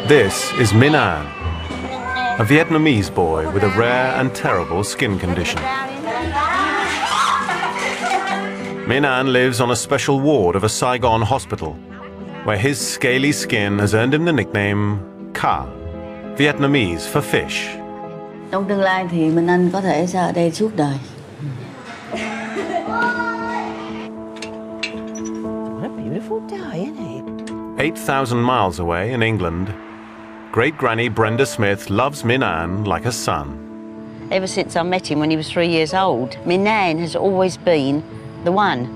This is Minh An, a Vietnamese boy with a rare and terrible skin condition. Minh An lives on a special ward of a Saigon hospital, where his scaly skin has earned him the nickname Ca, Vietnamese for fish. Trong tương lai thì Minh An có thể sẽ ở đây suốt đời. What a beautiful day, isn't it? 8,000 miles away in England, great-granny Brenda Smith loves Minh An like a son. Ever since I met him when he was 3 years old, Minh An has always been the one.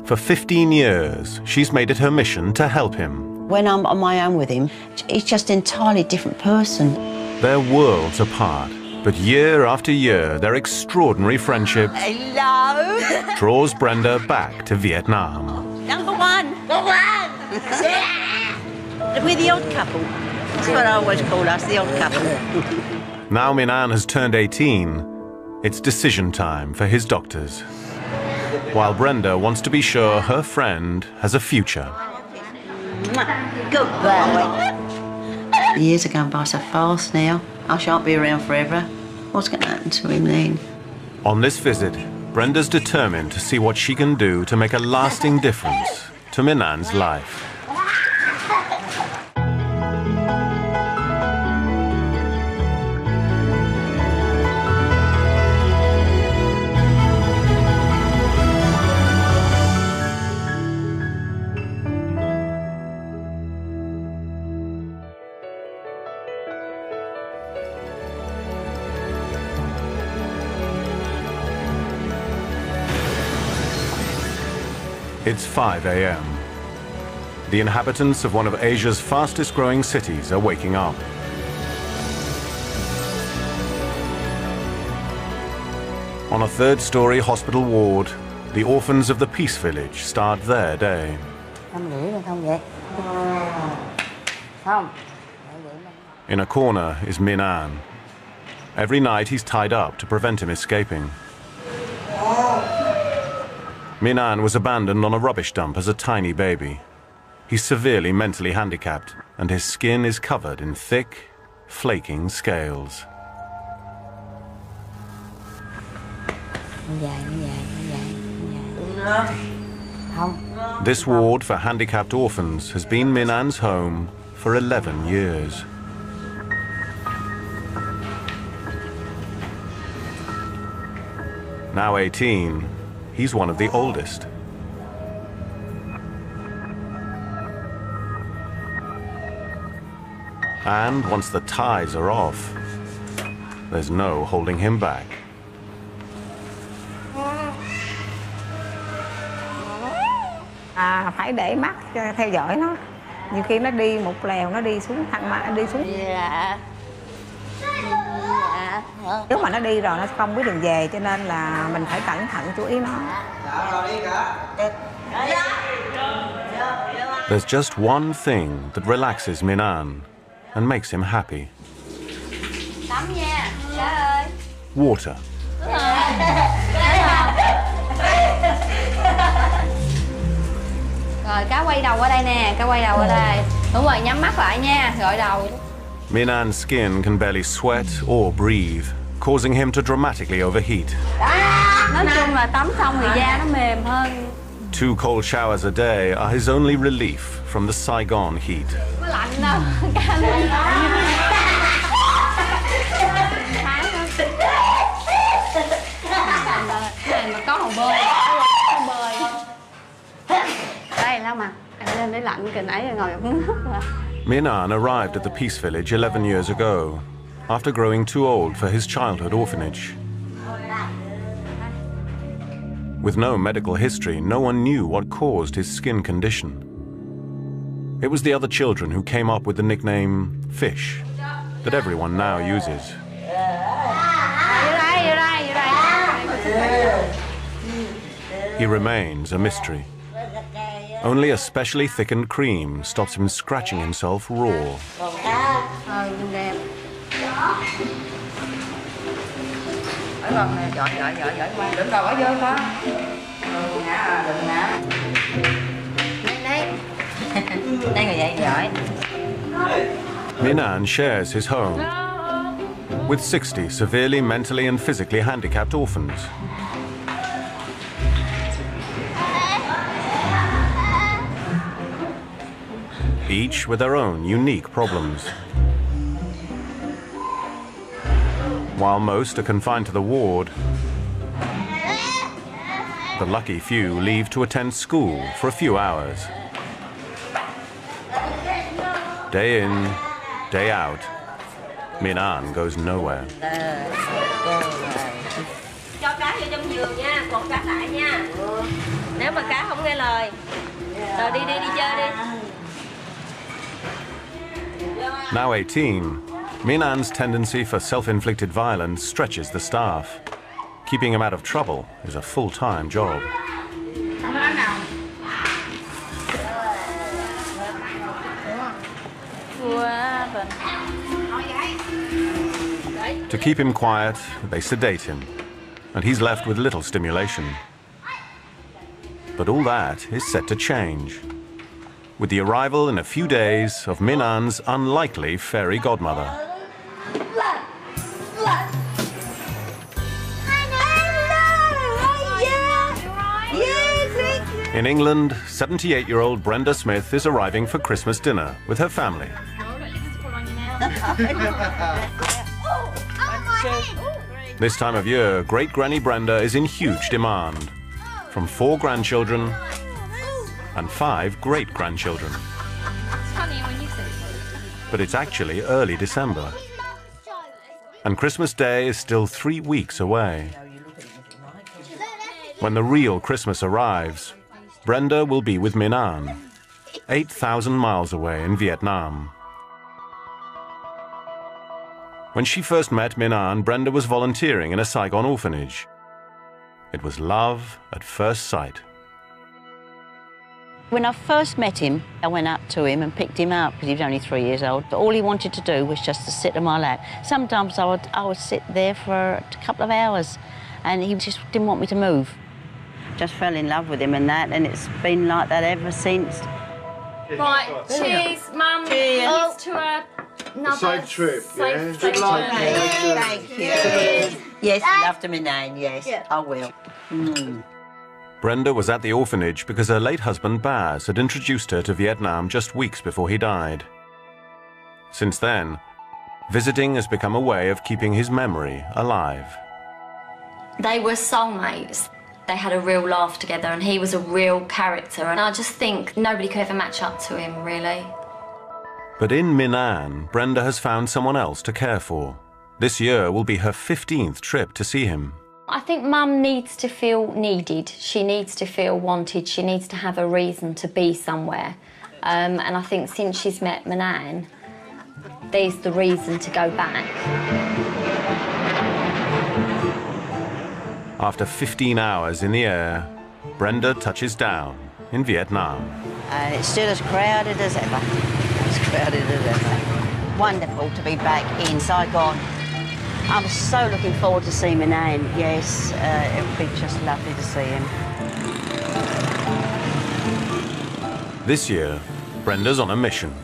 For 15 years, she's made it her mission to help him. When I'm on my own with him, he's just an entirely different person. They're worlds apart, but year after year, their extraordinary friendship draws Brenda back to Vietnam. Number one! Number one! We're the odd couple. That's what I always call us, the odd couple. Now Minh An has turned 18, it's decision time for his doctors. While Brenda wants to be sure her friend has a future. Good boy. The years are going by so fast now. I shan't be around forever. What's going to happen to him then? On this visit, Brenda's determined to see what she can do to make a lasting difference to Minh An's life. It's 5 a.m. The inhabitants of one of Asia's fastest-growing cities are waking up. On a third-story hospital ward, the orphans of the Peace Village start their day. In a corner is Minh An. Every night he's tied up to prevent him escaping. Minh An was abandoned on a rubbish dump as a tiny baby. He's severely mentally handicapped, and his skin is covered in thick, flaking scales. This ward for handicapped orphans has been Minh An's home for 11 years. Now 18, he's one of the oldest. And once the ties are off, there's no holding him back. Phải để mắt theo dõi nó. Nhiều khi nó đi một lèo, nó đi xuống thang máy, đi xuống. Nếu mà nó đi rồi nó không biết đường về, cho nên là mình phải cẩn thận chú ý nó. There's just one thing that relaxes Minh An and makes him happy. Tắm nha, trời ơi. Water. Rồi cá quay đầu ở đây nè, cá quay đầu ở đây. Đúng rồi, nhắm mắt lại nha, gội đầu. Minh An's skin can barely sweat or breathe, causing him to dramatically overheat. Nói chung là tắm xong thì da nó mềm hơn. 2 cold showers a day are his only relief from the Saigon heat. Có lạnh đâu, cá lên. Này mà có hồ bơi, có bơi. Đây là mà, anh lên để lạnh kìa, nãy ngồi uống nước mà. Minh An arrived at the Peace Village 11 years ago, after growing too old for his childhood orphanage. With no medical history, no one knew what caused his skin condition. It was the other children who came up with the nickname Fish, that everyone now uses. He remains a mystery. Only a specially thickened cream stops him scratching himself raw. Đây người dạy giỏi. Minh-An shares his home with 60 severely mentally and physically handicapped orphans. Each with their own unique problems. While most are confined to the ward, the lucky few leave to attend school for a few hours. Day in, day out, Minh-An goes nowhere. Cho cá vô trong giường nha, cột cá lại nha. Nếu mà cá không nghe lời, rồi đi chơi đi. Now 18, Minh-An's tendency for self-inflicted violence stretches the staff. Keeping him out of trouble is a full-time job. To keep him quiet, they sedate him, and he's left with little stimulation. But all that is set to change, with the arrival in a few days of Minh-An's unlikely fairy godmother. In England, 78-year-old Brenda Smith is arriving for Christmas dinner with her family. This time of year, Great Granny Brenda is in huge demand, from 4 grandchildren and 5 great-grandchildren. But it's actually early December, and Christmas Day is still 3 weeks away. When the real Christmas arrives, Brenda will be with Minh-An, 8,000 miles away in Vietnam. When she first met Minh-An, Brenda was volunteering in a Saigon orphanage. It was love at first sight. When I first met him, I went up to him and picked him up because he was only 3 years old. But all he wanted to do was just to sit on my lap. Sometimes I would sit there for a couple of hours and he just didn't want me to move. Just fell in love with him and that, and it's been like that ever since. Right, cheers, Mum. Cheers. To another safe trip, yeah? Safe journey. Thank you. Yes, love to Minh-An, yes, I will. Brenda was at the orphanage because her late husband Baz had introduced her to Vietnam just weeks before he died. Since then, visiting has become a way of keeping his memory alive. They were soulmates. They had a real laugh together and he was a real character, and I just think nobody could ever match up to him, really. But in Minh-An, Brenda has found someone else to care for. This year will be her 15th trip to see him. I think Mum needs to feel needed. She needs to feel wanted. She needs to have a reason to be somewhere. And I think since she's met Minh-An, there's the reason to go back. After 15 hours in the air, Brenda touches down in Vietnam. And it's still as crowded as ever. As crowded as ever. Wonderful to be back in Saigon. I'm so looking forward to seeing Minh-An. Yes, it would be just lovely to see him. This year, Brenda's on a mission.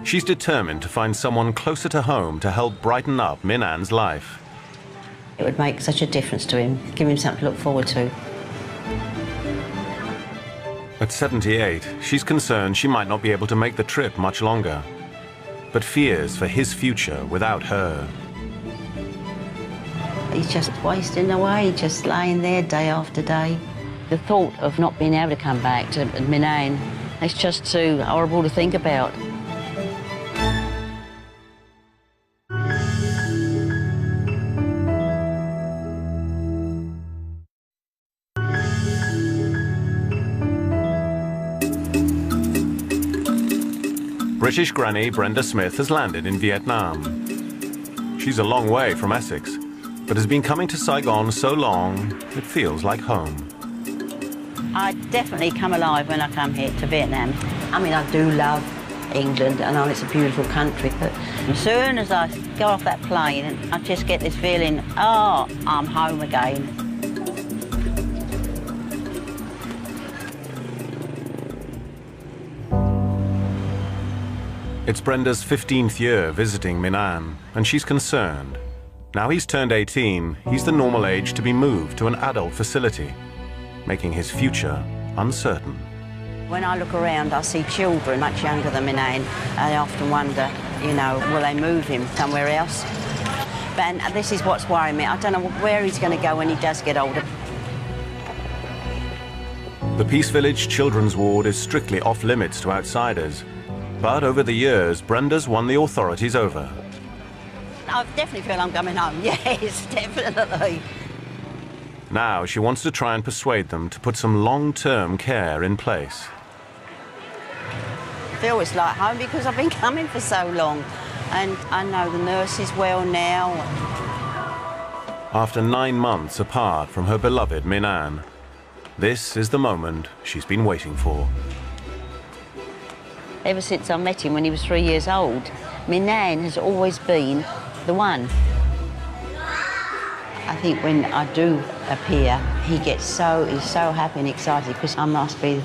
She's determined to find someone closer to home to help brighten up Minh-An's life. It would make such a difference to him, give him something to look forward to. At 78, she's concerned she might not be able to make the trip much longer, but fears for his future without her. He's just wasting away, just laying there day after day. The thought of not being able to come back to Minh-An, it's just too horrible to think about. British granny Brenda Smith has landed in Vietnam. She's a long way from Essex, but has been coming to Saigon so long, it feels like home. I definitely come alive when I come here to Vietnam. I mean, I do love England, and it's a beautiful country, but as soon as I go off that plane, I just get this feeling, oh, I'm home again. It's Brenda's 15th year visiting Minnan, and she's concerned. Now he's turned 18, he's the normal age to be moved to an adult facility, making his future uncertain. When I look around, I see children much younger than Minnan. I often wonder, you know, will they move him somewhere else? But this is what's worrying me. I don't know where he's going to go when he does get older. The Peace Village Children's Ward is strictly off limits to outsiders. But over the years, Brenda's won the authorities over. I definitely feel I'm coming home. Yes, definitely. Now she wants to try and persuade them to put some long-term care in place. I feel it's like home because I've been coming for so long. And I know the nurses well now. After 9 months apart from her beloved Minnan, this is the moment she's been waiting for. Ever since I met him when he was 3 years old, Minnan has always been the one. I think when I do appear, he's so happy and excited because I must be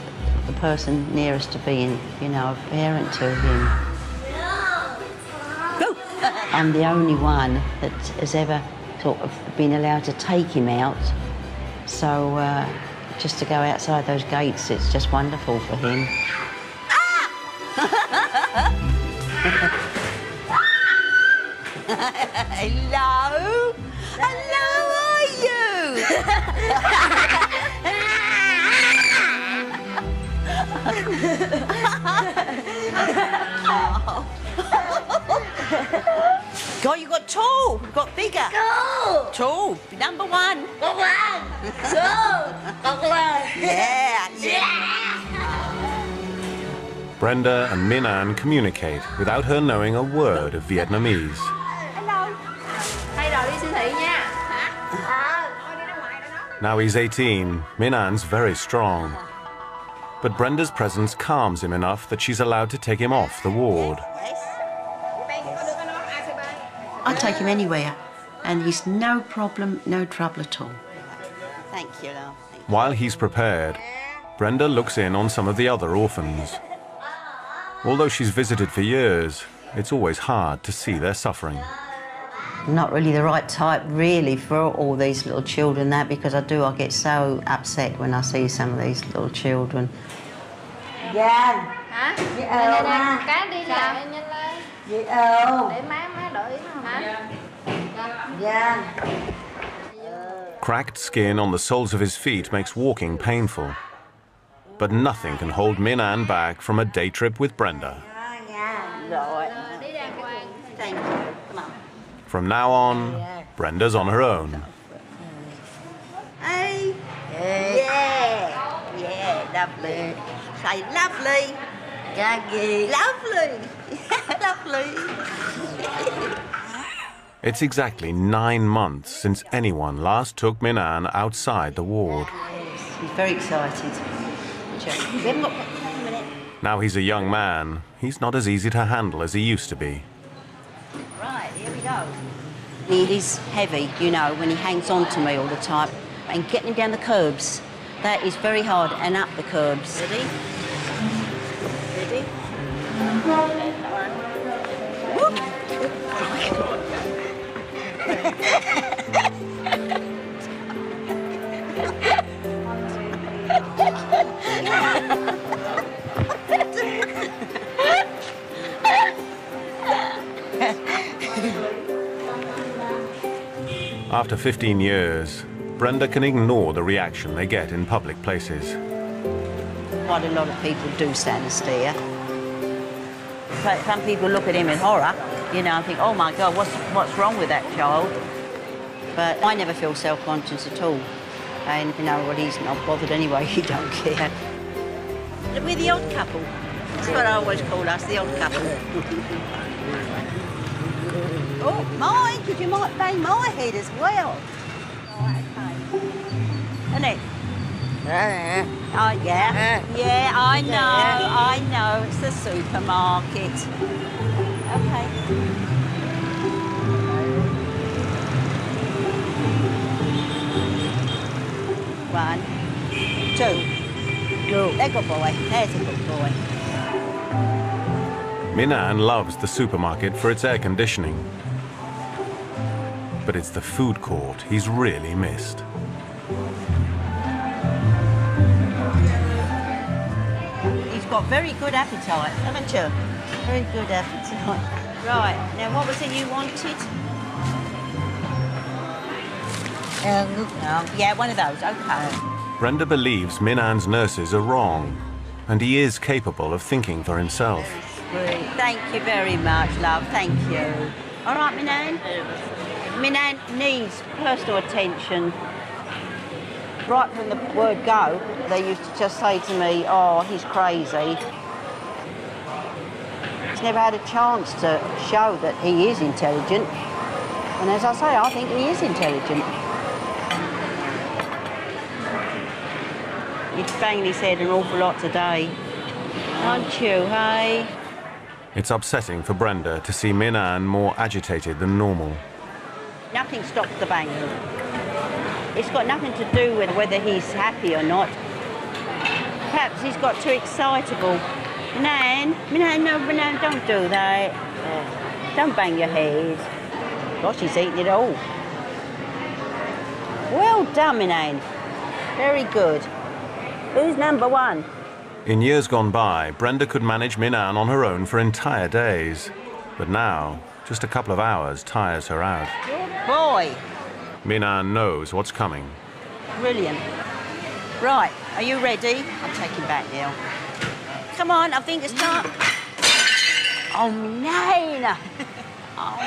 the person nearest to being, you know, a parent to him. I'm the only one that has ever sort of been allowed to take him out. So just to go outside those gates, it's just wonderful for him. Hello? Hello, are you? God, you got tall. You got bigger. Tall. Number one. Yeah. Brenda and Minnan communicate without her knowing a word of Vietnamese. Now he's 18, Minan's very strong. But Brenda's presence calms him enough that she's allowed to take him off the ward. I take him anywhere, and he's no problem, no trouble at all. Thank you, love. While he's prepared, Brenda looks in on some of the other orphans. Although she's visited for years, it's always hard to see their suffering. I'm not really the right type, really, for all these little children, that, because I get so upset when I see some of these little children. Hả? Nè, cái đi lại nhanh lên. Để má đợi hả? Cracked skin on the soles of his feet makes walking painful. But nothing can hold Minnan back from a day trip with Brenda. Thank you. Come on. From now on, Brenda's on her own. Hey. Yeah, lovely. Say lovely. Lovely. Lovely. It's exactly 9 months since anyone last took Minnan outside the ward. He's very excited. We haven't got a minute. Now he's a young man, he's not as easy to handle as he used to be. Right, here we go. He is heavy, you know, when he hangs on to me all the time. And getting him down the curbs, that is very hard, and up the curbs. Ready? Ready? After 15 years, Brenda can ignore the reaction they get in public places. Quite a lot of people do stand and stare. But some people look at him in horror, you know, and think, oh my God, what's wrong with that child? But I never feel self-conscious at all. And, you know, well, he's not bothered anyway, he don't care. We're the odd couple. That's what I always call us, the odd couple. Oh, mine, because you might bang my head as well. Oh, okay. Isn't it? Oh, yeah. Yeah, I know. It's the supermarket. Okay. One, two. Good. They're a good boy. There's a good boy. Min-An loves the supermarket for its air conditioning. But it's the food court he's really missed. He's got very good appetite, haven't you? Very good appetite. Right, now what was it you wanted? Yeah, one of those, okay. Brenda believes Min-An's nurses are wrong, and he is capable of thinking for himself. Great. Thank you very much, love, thank you. All right, Min-An? Min-An needs personal attention. Right from the word go, they used to just say to me, oh, he's crazy. He's never had a chance to show that he is intelligent. And as I say, I think he is intelligent. He's banging his head an awful lot today. Aren't you, hey? It's upsetting for Brenda to see Min-An more agitated than normal. Nothing stops the banging. It's got nothing to do with whether he's happy or not. Perhaps he's got too excitable. Min-An, no, Min-An, don't do that. Don't bang your head. Gosh, he's eating it all. Well done, Min-An. Very good. Who's number one? In years gone by, Brenda could manage Min-An on her own for entire days. But now, just a couple of hours tires her out. Good boy. Min-An knows what's coming. Brilliant. Right, are you ready? I'll take him back now. Come on, I think it's time. Oh, Min-An. Oh,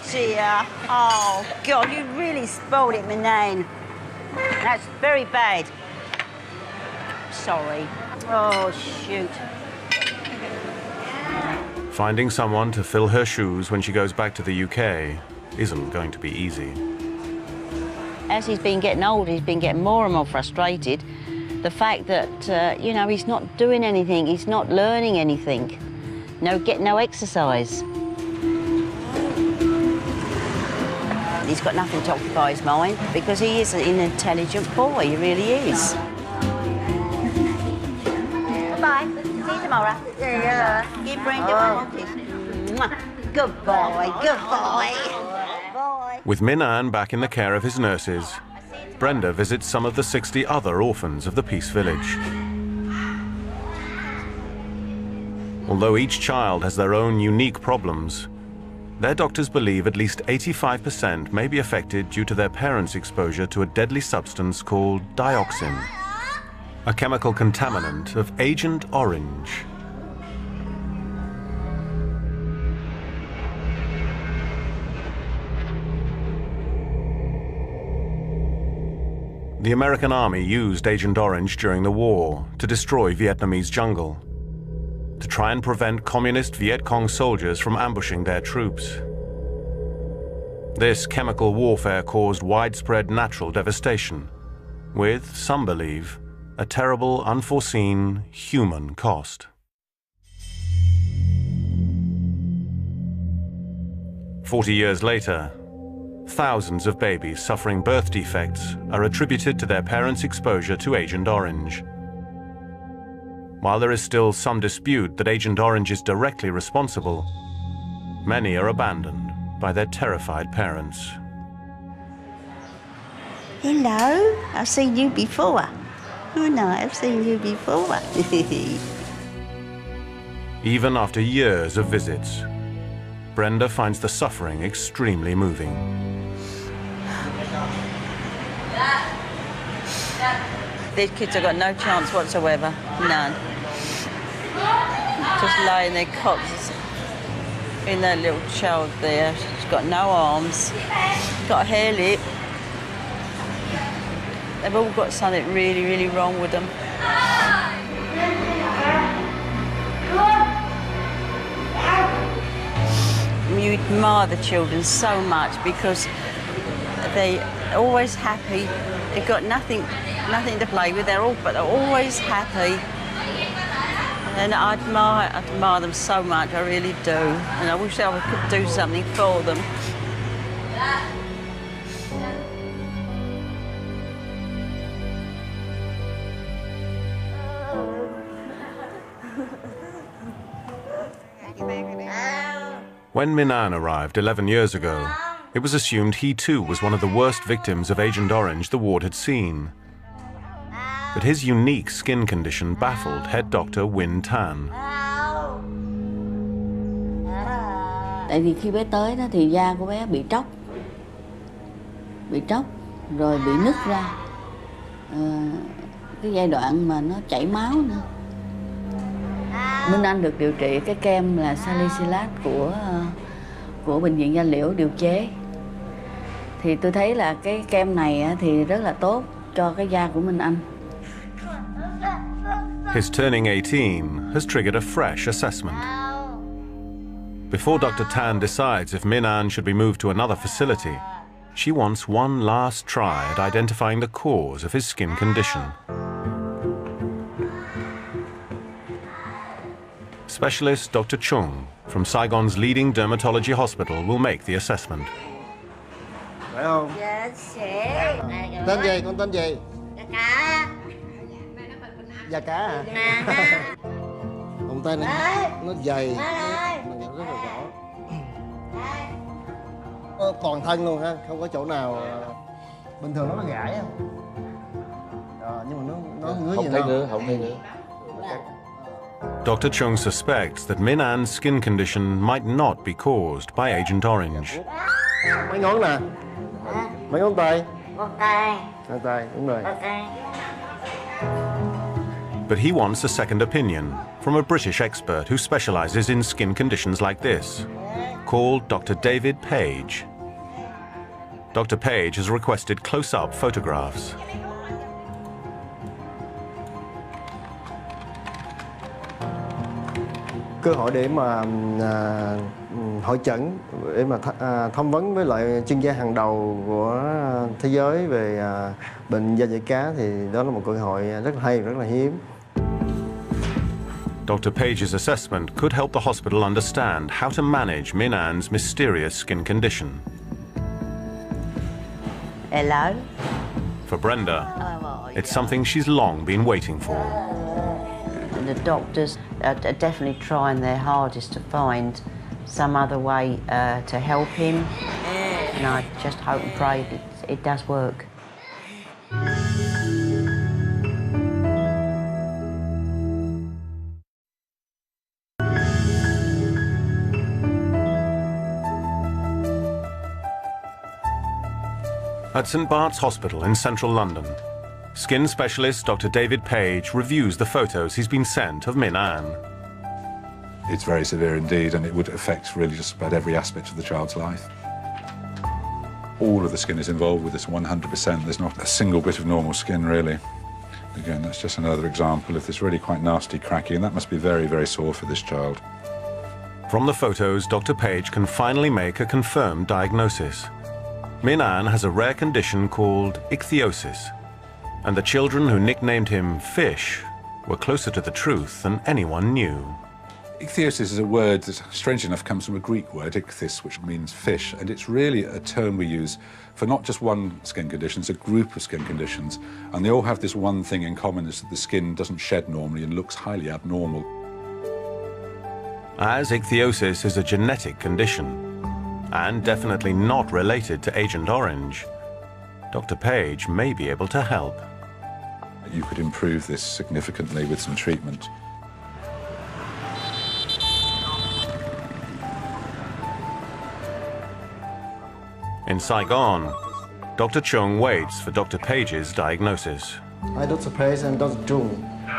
dear. Oh, God, you really spoiled it, Min-An. That's very bad. Sorry. Oh, shoot. Finding someone to fill her shoes when she goes back to the UK isn't going to be easy. As he's been getting older, he's been getting more and more frustrated. The fact that, you know, he's not doing anything, he's not learning anything. Getting no exercise. He's got nothing to occupy his mind because he is an intelligent boy, he really is. Bye. See you tomorrow. Give Brenda one more kiss. Mwah. Good boy, good boy. With Min-An back in the care of his nurses, Brenda visits some of the 60 other orphans of the Peace Village. Although each child has their own unique problems, their doctors believe at least 85% may be affected due to their parents' exposure to a deadly substance called dioxin, a chemical contaminant of Agent Orange. The American Army used Agent Orange during the war to destroy Vietnamese jungle, to try and prevent communist Viet Cong soldiers from ambushing their troops. This chemical warfare caused widespread natural devastation, with, some believe, a terrible, unforeseen human cost. 40 years later, thousands of babies suffering birth defects are attributed to their parents' exposure to Agent Orange. While there is still some dispute that Agent Orange is directly responsible, many are abandoned by their terrified parents. Hello, I've seen you before. Oh no, I've seen you before. Even after years of visits, Brenda finds the suffering extremely moving. These kids have got no chance whatsoever, none. Just laying their cots in that little child there. She's got no arms, got a hair lip. They've all got something really, really wrong with them. You admire the children so much because they're always happy. They've got nothing to play with. They're always happy. And I admire them so much. I really do. And I wish I could do something for them. When Min An arrived 11 years ago, it was assumed he too was one of the worst victims of Agent Orange the ward had seen. But his unique skin condition baffled head doctor Win Tan. Tại vì khi bé tới đó thì da của bé bị tróc rồi bị nứt ra, cái giai đoạn mà nó chảy máu nữa. Minh Anh được điều trị cái kem là Salicylate của bệnh viện Gia Liễu điều chế. Thì tôi thấy là cái kem này thì rất là tốt cho cái da của Minh Anh. His turning 18 has triggered a fresh assessment. Before Dr. Tan decides if Min An should be moved to another facility, she wants one last try at identifying the cause of his skin condition. Specialist Dr. Chung from Saigon's leading dermatology hospital will make the assessment. Phải không? Tên gì? Con tên gì? Da cá hả? Con tên nó dày, mình nhận rất là rõ. Toàn thân luôn ha, không có chỗ nào bình thường nó gãi không? Nhưng mà nó ngứa gì đâu? Không thấy ngứa. Dr. Chung suspects that Min An's skin condition might not be caused by Agent Orange. Mấy ngón nè. Mấy ngón tay. Ngón tay, đúng rồi. But he wants a second opinion from a British expert who specializes in skin conditions like this, called Dr. David Page. Dr. Page has requested close-up photographs. Cơ hội để mà hội chẩn, để mà tham vấn với lại chuyên gia hàng đầu của thế giới về bệnh da dày cá thì đó là một cơ hội rất là hay, rất là hiếm. Dr. Page's assessment could help the hospital understand how to manage Min An's mysterious skin condition. Hello. For Brenda, it's something she's long been waiting for. The doctors are definitely trying their hardest to find some other way to help him, and I just hope and pray that it does work. At St. Bart's Hospital in central London, skin specialist Dr. David Page reviews the photos he's been sent of Min An. It's very severe indeed, and it would affect really just about every aspect of the child's life. All of the skin is involved with this 100%. There's not a single bit of normal skin, really. Again, that's just another example of this really quite nasty cracking, and that must be very, very sore for this child. From the photos, Dr. Page can finally make a confirmed diagnosis. Min An has a rare condition called ichthyosis, and the children who nicknamed him Fish were closer to the truth than anyone knew. Ichthyosis is a word that, strangely enough, comes from a Greek word, ichthys, which means fish, and it's really a term we use for not just one skin condition, it's a group of skin conditions, and they all have this one thing in common, is that the skin doesn't shed normally and looks highly abnormal. As ichthyosis is a genetic condition, and definitely not related to Agent Orange, Dr. Page may be able to help. You could improve this significantly with some treatment. In Saigon, Dr. Chung waits for Dr. Page's diagnosis. Hi, Dr. Page and Dr. Chung. I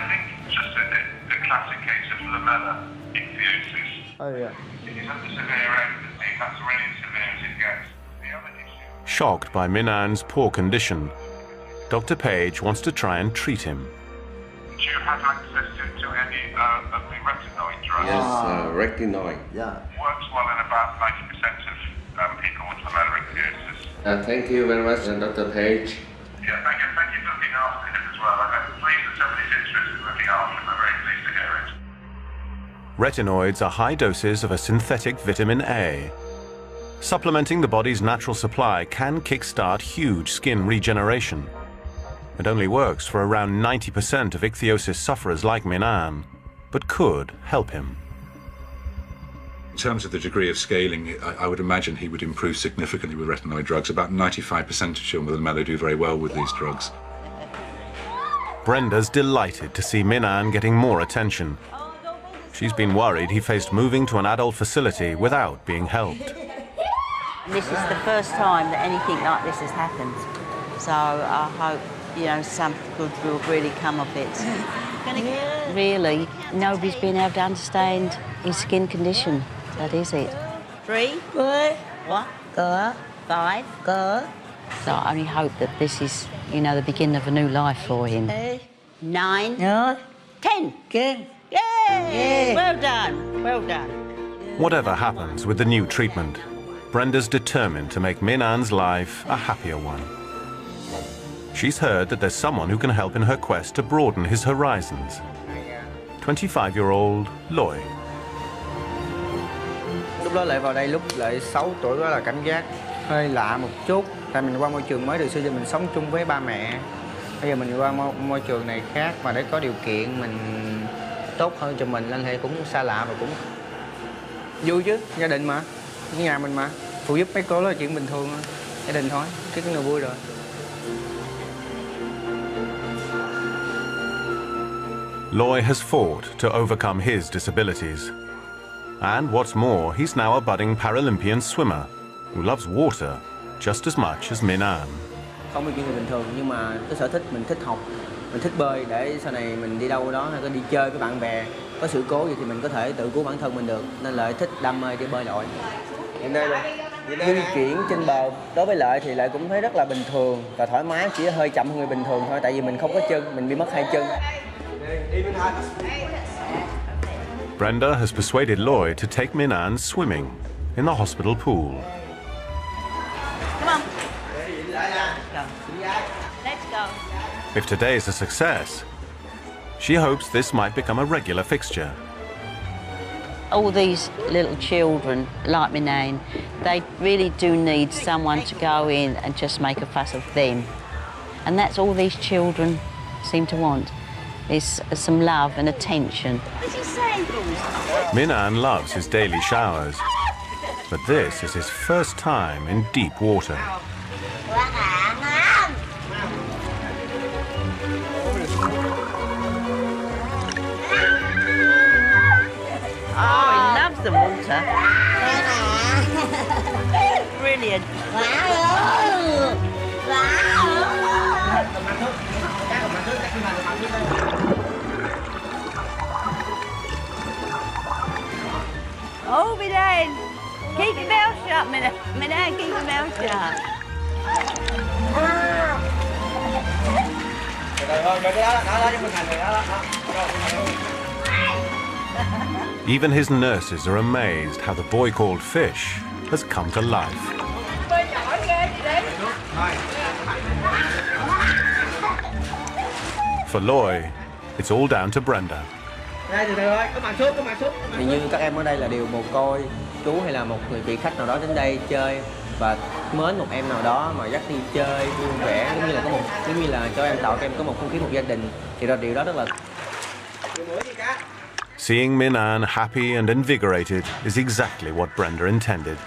think it's just a classic case of lamella ichthyosis. Oh, yeah. It is at the severe end, that's really as severe as it gets. The other issue... Shocked by Min An's poor condition, Dr. Page wants to try and treat him. Do you have access to any of the retinoid drugs? Yes, retinoid. Yeah. Works well in about 90% of people with lamella ichthyosis. Thank you very much, Dr. Page. Yeah, thank you for looking after him as well. I'm pleased that somebody's interested in looking after him. I'm very pleased to hear it. Retinoids are high doses of a synthetic vitamin A. Supplementing the body's natural supply can kickstart huge skin regeneration. It only works for around 90% of ichthyosis sufferers like Min An, but could help him. terms of the degree of scaling, I would imagine he would improve significantly with retinoid drugs. About 95% of children with Mello do very well with these drugs. Brenda's delighted to see Min-An getting more attention. She's been worried he faced moving to an adult facility without being helped. This is the first time that anything like this has happened. So I hope, you know, something good will really come of it. Really, nobody's been able to understand his skin condition. That is it. 3. Good. What? Good. 5. Good. So I only hope that this is, you know, the beginning of a new life for him. 9. 10. Good. Yay! Well done. Well done. Whatever happens with the new treatment, Brenda's determined to make Min-An's life a happier one. She's heard that there's someone who can help in her quest to broaden his horizons. 25-year-old Lloyd. Lúc đó lại vào đây lúc lại 6 tuổi đó là cảm giác hơi lạ một chút. Tại mình qua môi trường mới, từ xưa giờ mình sống chung với ba mẹ. Bây giờ mình qua môi trường này khác và để có điều kiện mình tốt hơn cho mình nên thì cũng xa lạ và cũng vui chứ, gia đình mà, nhà mình mà, phụ giúp mấy cô là chuyện bình thường thôi, gia đình thôi, cái niềm vui rồi. Loy has fought to overcome his disabilities. And what's more, he's now a budding Paralympian swimmer who loves water just as much as Min-An. Không phải chuyện người bình thường nhưng mà cái sở thích mình thích học, mình thích bơi để sau này mình đi đâu đó hay có đi chơi với bạn bè có sự cố gì thì mình có thể tự cứu bản thân mình được nên Lợi thích đam mê đi bơi lội. Hiện đây luôn. Di chuyển trên bờ đối với Lợi thì Lợi cũng thấy rất là bình thường và thoải mái, chỉ hơi chậm hơn người bình thường thôi tại vì mình không có chân, mình bị mất 2 chân. Brenda has persuaded Lloyd to take Min-An swimming in the hospital pool. Come on. Let's go. If today is a success, she hopes this might become a regular fixture. All these little children, like Min-An, they really do need someone to go in and just make a fuss of them. And that's all these children seem to want, is some love and attention. What's he saying, Bruce? Min-An loves his daily showers, but this is his first time in deep water. Oh, he loves the water. Brilliant. Oh, Min-An, keep your mouth shut, Min-An, keep your mouth shut. Even his nurses are amazed how the boy called Fish has come to life. For Loy, it's all down to Brenda. Thì như các em ở đây là đều mồ côi, chú hay là một người vị khách nào đó đến đây chơi và mến một em nào đó mà dắt đi chơi vui vẻ, giống như là có một, giống như là cho em tạo cho em có một không khí, một gia đình, thì điều đó rất là. Seeing Min-An happy and invigorated is exactly what Brenda intended.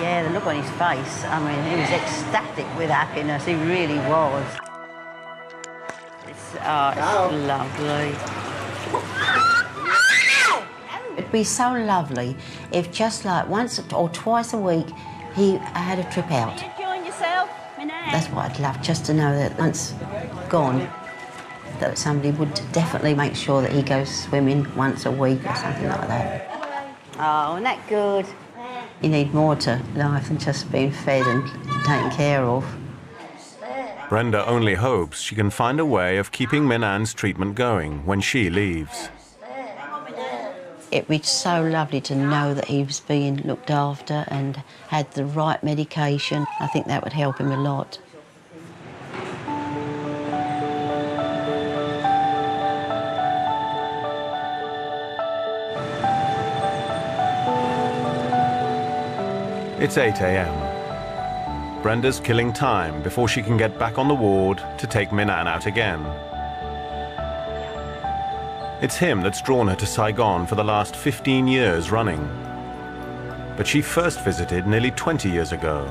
Yeah, the look on his face, I mean, he was ecstatic with happiness, he really was. It's lovely. It'd be so lovely if just like once or twice a week he had a trip out. Enjoying yourself, Min-An? That's what I'd love, just to know that once gone, that somebody would definitely make sure that he goes swimming once a week or something like that. Oh, isn't that good? You need more to life than just being fed and taken care of. Brenda only hopes she can find a way of keeping Min-An's treatment going when she leaves. It'd be so lovely to know that he was being looked after and had the right medication. I think that would help him a lot. It's 8 a.m. Brenda's killing time before she can get back on the ward to take Min-An out again. It's him that's drawn her to Saigon for the last 15 years running. But she first visited nearly 20 years ago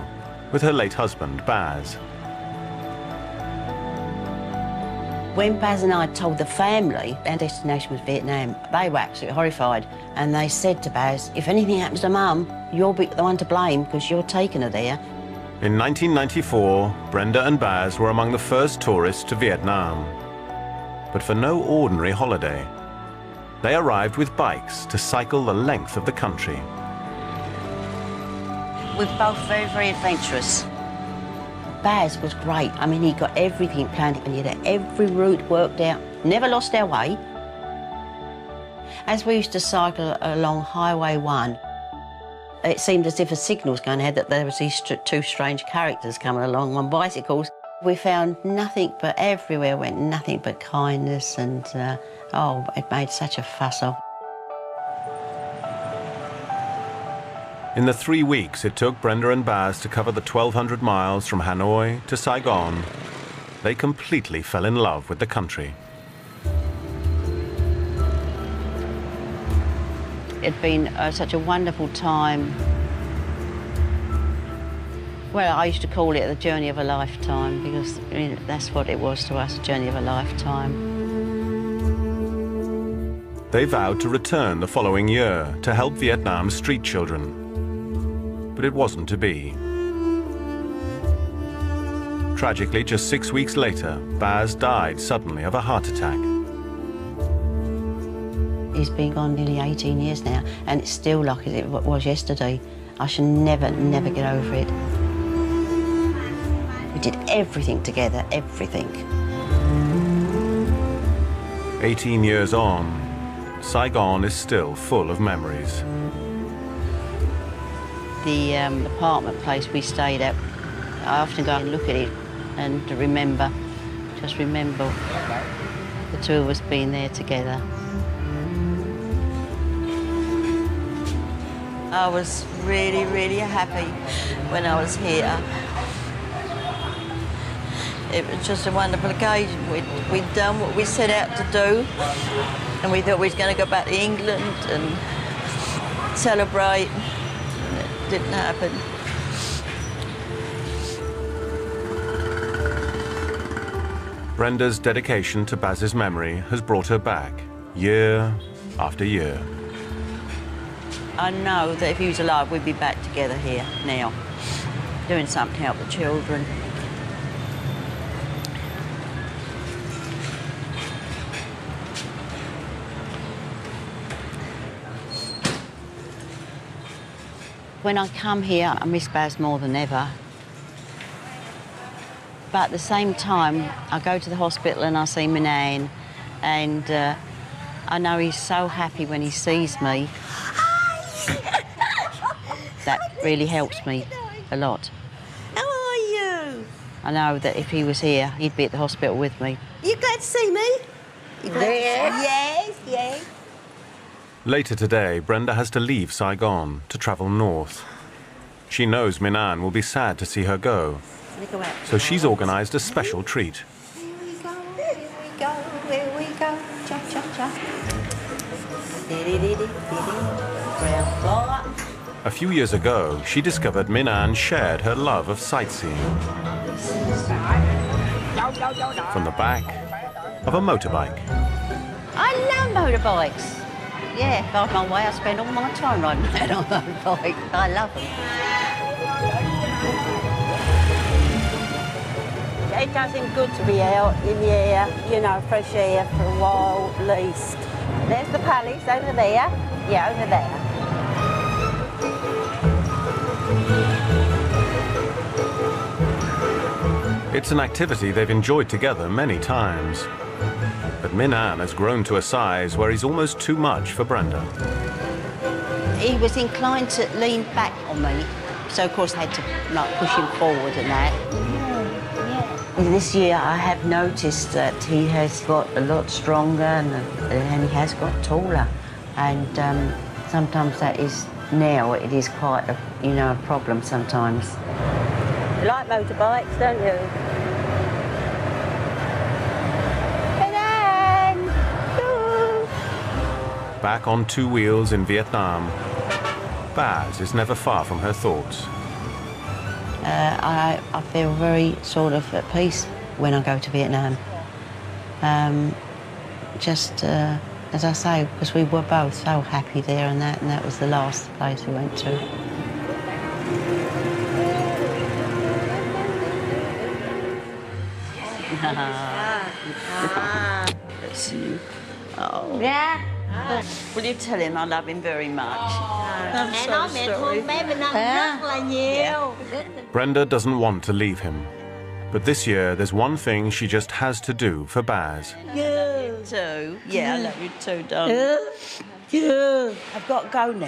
with her late husband, Baz. When Baz and I told the family our destination was Vietnam, they were absolutely horrified. And they said to Baz, if anything happens to Mum, you'll be the one to blame because you're taking her there. In 1994, Brenda and Baz were among the first tourists to Vietnam. But for no ordinary holiday. They arrived with bikes to cycle the length of the country. We're both very, very adventurous. Baz was great. I mean, he got everything planned and he had every route worked out. Never lost our way. As we used to cycle along Highway 1, it seemed as if a signal was going ahead that there was these two strange characters coming along on bicycles. We found nothing but everywhere went nothing but kindness and, oh, it made such a fuss of. In the 3 weeks it took Brenda and Baz to cover the 1,200 miles from Hanoi to Saigon, they completely fell in love with the country. It'd been such a wonderful time. Well, I used to call it the journey of a lifetime because that's what it was to us, a journey of a lifetime. They vowed to return the following year to help Vietnam's street children. But it wasn't to be. Tragically, just 6 weeks later, Baz died suddenly of a heart attack. He's been gone nearly 18 years now, and it's still like it was yesterday. I shall never, never get over it. We did everything together, everything. 18 years on, Saigon is still full of memories. The apartment place we stayed at, I often go and look at it and remember, just remember the two of us being there together. I was really, really happy when I was here. It was just a wonderful occasion. We'd done what we set out to do, and we thought we was going to go back to England and celebrate. Didn't happen. Brenda's dedication to Baz's memory has brought her back, year after year. I know that if he was alive, we'd be back together here now, doing something to help the children. When I come here, I miss Baz more than ever. But at the same time, I go to the hospital and I see Manan, and I know he's so happy when he sees me. That really helps me a lot. How are you? I know that if he was here, he'd be at the hospital with me. You glad to see me? You glad to see? Yes, yes. Later today, Brenda has to leave Saigon to travel north. She knows Manan will be sad to see her go, so she's organised a special treat. Here we go, here we go, here we go. Cha, cha, cha. A few years ago, she discovered Manan shared her love of sightseeing. From the back of a motorbike. I love motorbikes. Yeah, if I have my way, I spend all my time riding around on a motorbike. I love them. It does him good to be out in the air, you know, fresh air for a while at least. There's the palace over there. Yeah, over there. It's an activity they've enjoyed together many times. But Manan has grown to a size where he's almost too much for Brenda. He was inclined to lean back on me, so of course I had to like push him forward and that. This year I have noticed that he has got a lot stronger and he has got taller. And sometimes that is, now it is quite a, you know, a problem sometimes. You like motorbikes, don't you? back on 2 wheels in Vietnam, Baz is never far from her thoughts. I feel very sort of at peace when I go to Vietnam. As I say, because we were both so happy there, and that was the last place we went to. Oh. Ra. Will you tell him I love him very much? I'm Mẹ so nói mẹ thương sorry. bé Minh Anh rất là nhiều. Brenda doesn't want to leave him. But this year, there's one thing she just has to do for Baz. You too. Yeah, I love you too, darling. I've got to go now.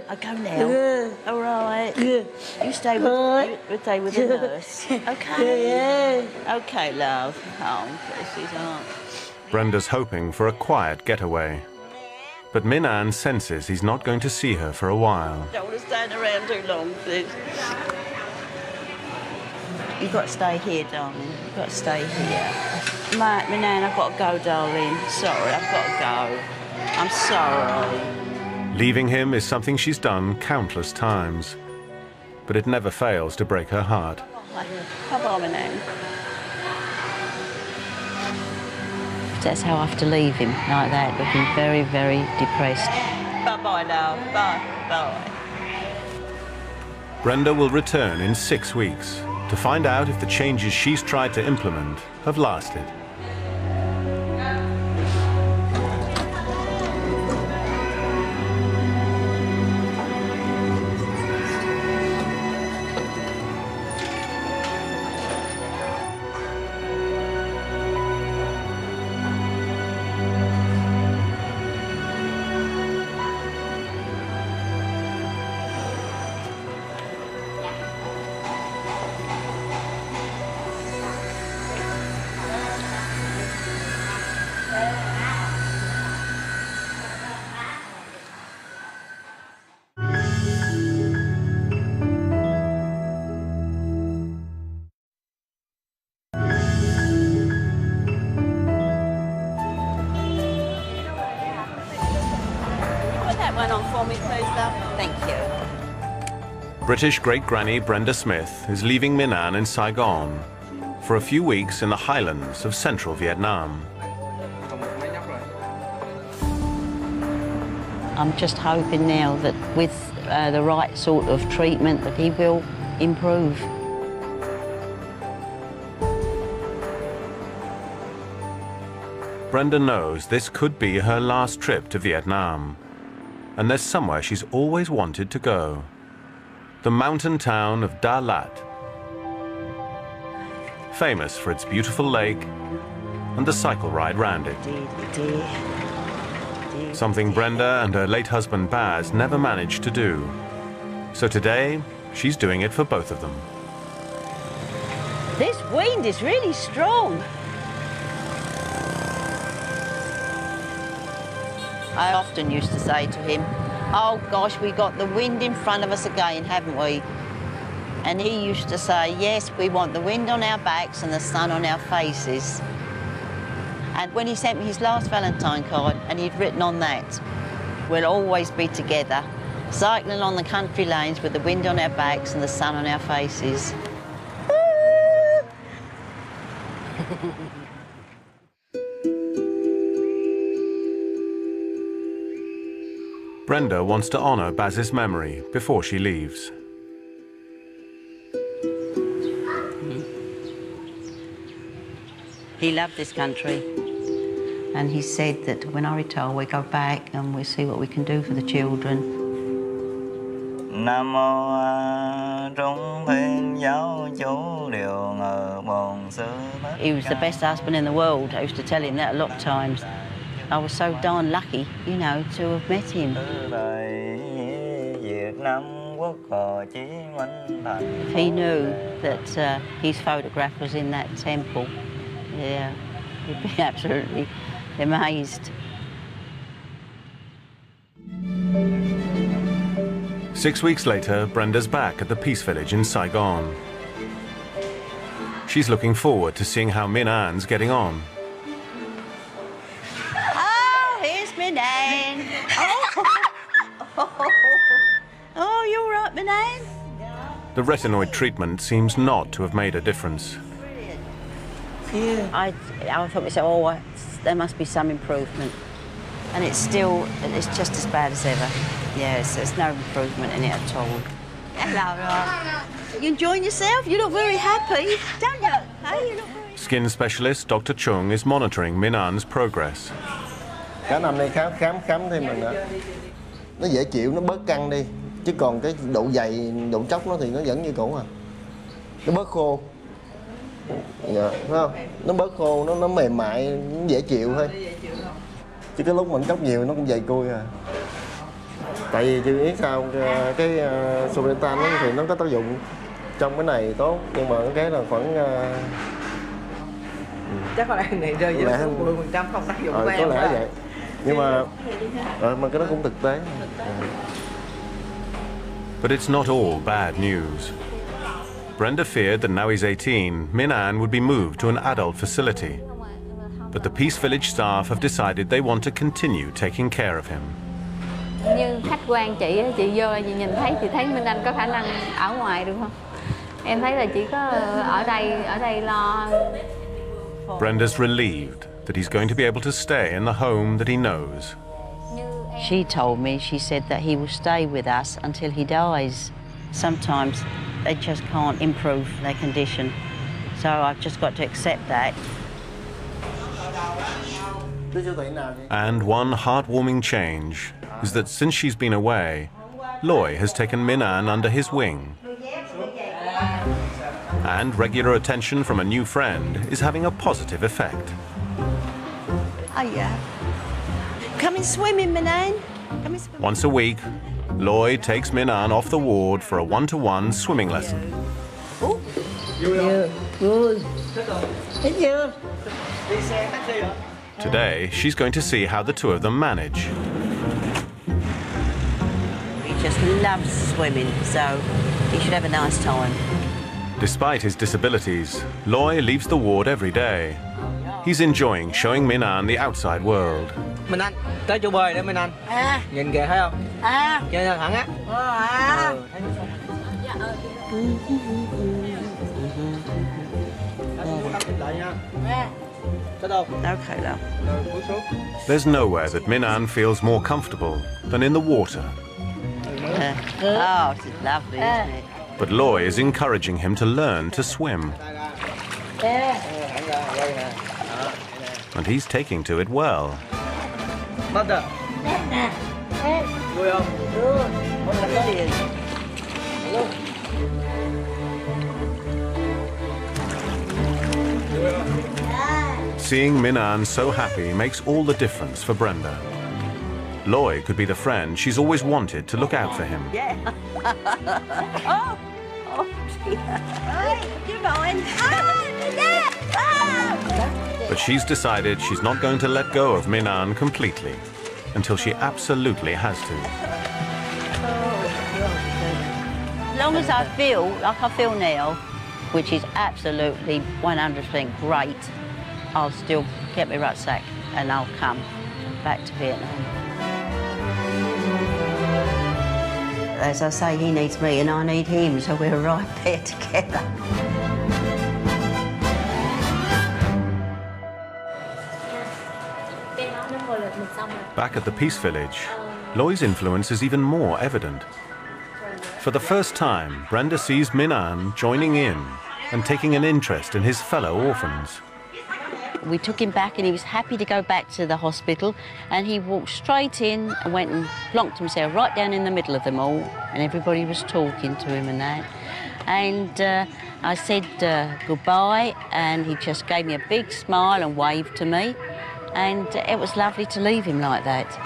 I go now. All right. You stay with the nurse. Okay. Okay, love. Oh, bless his heart. Brenda's hoping for a quiet getaway. But Minh Anh senses he's not going to see her for a while. Don't want to stand around too long, please. You've got to stay here, darling. You've got to stay here. Minh Anh, I've got to go, darling. Sorry, I've got to go. I'm sorry. Leaving him is something she's done countless times. But it never fails to break her heart. Bye-bye, Minh Anh. That's how I have to leave him, like that, looking very, very depressed. Bye-bye, love. Bye. Bye. Brenda will return in 6 weeks to find out if the changes she's tried to implement have lasted. Thank you. British great-granny Brenda Smith is leaving Minh Anh in Saigon for a few weeks in the highlands of central Vietnam. I'm just hoping now that with the right sort of treatment that he will improve. Brenda knows this could be her last trip to Vietnam, and there's somewhere she's always wanted to go. The mountain town of Da Lat, famous for its beautiful lake and the cycle ride round it. Something Brenda and her late husband Baz never managed to do. So today, she's doing it for both of them. This wind is really strong. I often used to say to him, oh gosh, we got the wind in front of us again, haven't we? And he used to say, yes, we want the wind on our backs and the sun on our faces. And when he sent me his last Valentine card, and he'd written on that, we'll always be together, cycling on the country lanes with the wind on our backs and the sun on our faces. Brenda wants to honor Baz's memory before she leaves. He loved this country, and he said that when I retire, we go back and we see what we can do for the children. Nam mô Trung Thiên Giáo Chủ Điều Ngờ Bổn Sư. He was the best husband in the world. I used to tell him that a lot of times. I was so darn lucky, you know, to have met him. If he knew that his photograph was in that temple, yeah, he'd be absolutely amazed. 6 weeks later, Brenda's back at the Peace Village in Saigon. She's looking forward to seeing how Minh Anh's getting on. Oh, here's Minh Anh. Oh, Oh, you all right, Manan? The retinoid treatment seems not to have made a difference. I thought to myself, oh, there must be some improvement. And it's just as bad as ever. Yes, there's no improvement in it at all. Hello, you enjoying yourself? You look very happy, don't you? Hey, you look very... Skin specialist Dr. Chung is monitoring Min An's progress. Cả năm nay khám thêm mình nữa. Nó dễ chịu, nó bớt căng đi. Chứ còn cái độ dày, độ chóc nó thì nó vẫn như cũ à. Nó bớt khô. Dạ, thấy không? Nó bớt khô, nó mềm mại, nó dễ chịu thôi. Chứ cái lúc mình chóc nhiều nó cũng dày cui à. Tại vì chưa biết sao cái Suretan thì nó có tác dụng trong cái này tốt, nhưng mà cái là khoảng chắc có lẽ này rơi vào 10% không tác dụng của có em. lẽ vậy. Nhưng mà cái đó cũng thực tế. But it's not all bad news. Brenda feared that now he's 18, Min An would be moved to an adult facility. But the Peace Village staff have decided they want to continue taking care of him. Như khách quan chị vô chị nhìn thấy, chị thấy Min An có khả năng ở ngoài được không? Em thấy là chỉ có ở đây lo. Brenda's relieved that he's going to be able to stay in the home that he knows. She told me, she said that he will stay with us until he dies. Sometimes they just can't improve their condition. So I've just got to accept that. And one heartwarming change is that since she's been away, Loy has taken Min An under his wing. And regular attention from a new friend is having a positive effect. Oh, yeah. Come and swim in Manan. Come and swim. Once a week, Loy takes Min An off the ward for a one-to-one swimming lesson. Today, she's going to see how the two of them manage. He just loves swimming, so he should have a nice time. Despite his disabilities, Loy leaves the ward every day. He's enjoying showing Min An the outside world. Min An, tới chỗ bơi để Min An. Nhìn kìa thấy không? Chơi thẳng á. Okay, love. There's nowhere that Min An feels more comfortable than in the water. Oh, it's lovely, isn't it? But Loy is encouraging him to learn to swim. And he's taking to it well. Seeing Min An so happy makes all the difference for Brenda. Loy could be the friend she's always wanted to look out for him. Yeah. Oh dear. You're going. But she's decided she's not going to let go of Min An completely until she absolutely has to. As long as I feel like I feel now, which is absolutely 100% great, I'll still get my rucksack and I'll come back to Vietnam. As I say, he needs me and I need him, so we're right there together. Back at the Peace Village, Loy's influence is even more evident. For the first time, Brenda sees Min An joining in and taking an interest in his fellow orphans. We took him back and he was happy to go back to the hospital, and he walked straight in and went and plonked himself right down in the middle of them all, and everybody was talking to him and that. And I said goodbye, and he just gave me a big smile and waved to me, and it was lovely to leave him like that.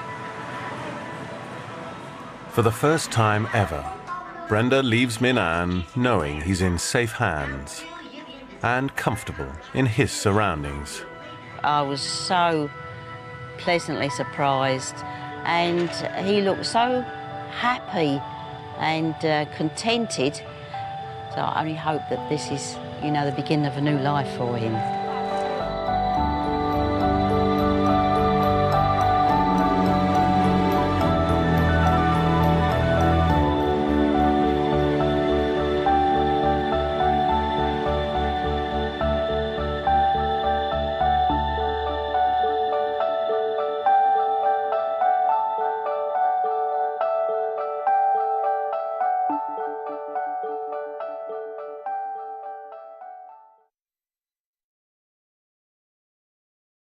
For the first time ever, Brenda leaves Min An knowing he's in safe hands and comfortable in his surroundings. I was so pleasantly surprised, and he looked so happy and contented. So I only hope that this is, you know, the beginning of a new life for him.